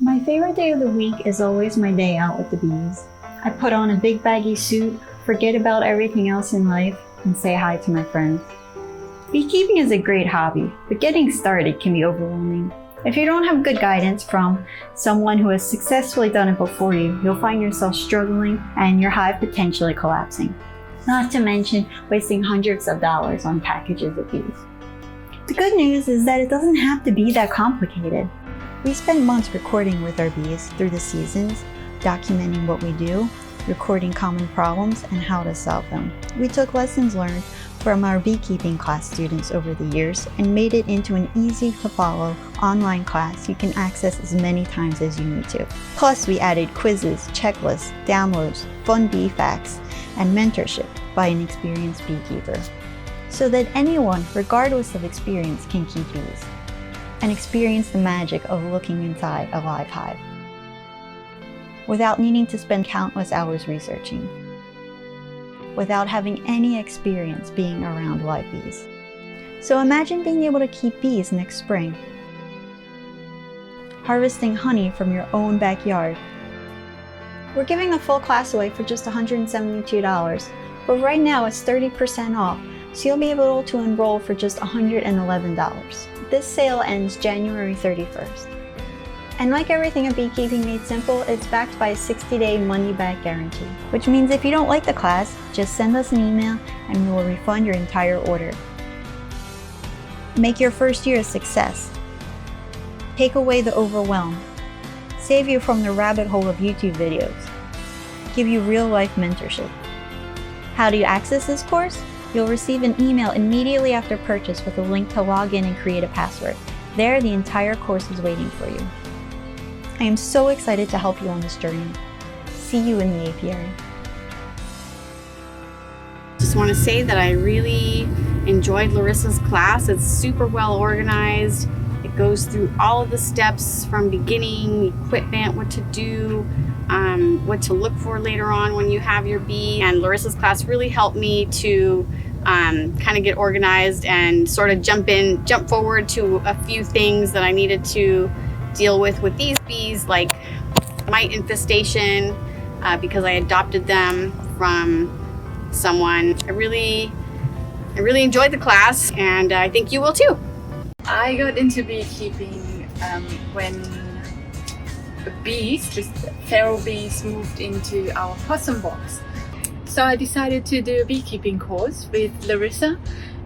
My favorite day of the week is always my day out with the bees. I put on a big baggy suit, forget about everything else in life, and say hi to my friends. Beekeeping is a great hobby, but getting started can be overwhelming. If you don't have good guidance from someone who has successfully done it before you, you'll find yourself struggling and your hive potentially collapsing. Not to mention wasting hundreds of dollars on packages of bees. The good news is that it doesn't have to be that complicated. We spent months recording with our bees through the seasons, documenting what we do, recording common problems, and how to solve them. We took lessons learned from our beekeeping class students over the years and made it into an easy-to-follow online class you can access as many times as you need to. Plus, we added quizzes, checklists, downloads, fun bee facts, and mentorship by an experienced beekeeper, so that anyone, regardless of experience, can keep bees and experience the magic of looking inside a live hive without needing to spend countless hours researching, without having any experience being around live bees. So imagine being able to keep bees next spring, harvesting honey from your own backyard. We're giving the full class away for just $172, but right now it's 30% off, so you'll be able to enroll for just $111. This sale ends January 31st. And like everything at Beekeeping Made Simple, it's backed by a 60-day money-back guarantee, which means if you don't like the class, just send us an email and we will refund your entire order. Make your first year a success. Take away the overwhelm. Save you from the rabbit hole of YouTube videos. Give you real-life mentorship. How do you access this course? You'll receive an email immediately after purchase with a link to log in and create a password. There, the entire course is waiting for you. I am so excited to help you on this journey. See you in the apiary. Just want to say that I really enjoyed Larissa's class. It's super well organized. It goes through all of the steps from beginning, equipment, what to do, what to look for later on when you have your bee. And Larissa's class really helped me to kind of get organized and sort of jump forward to a few things that I needed to deal with these bees, like mite infestation, because I adopted them from someone. I really enjoyed the class, and I think you will too. I got into beekeeping when the bees, just feral bees, moved into our possum box. So I decided to do a beekeeping course with Larissa,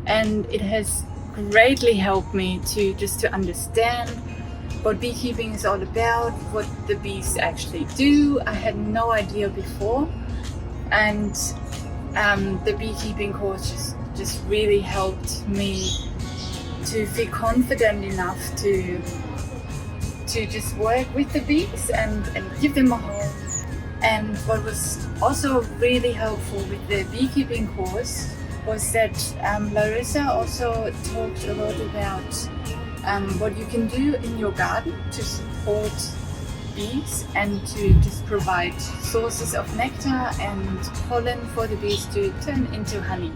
and it has greatly helped me to understand what beekeeping is all about, what the bees actually do. I had no idea before, and the beekeeping course just really helped me to feel confident enough to just work with the bees and give them a home. And what was also really helpful with the beekeeping course was that Larissa also talked a lot about what you can do in your garden to support bees and to just provide sources of nectar and pollen for the bees to turn into honey.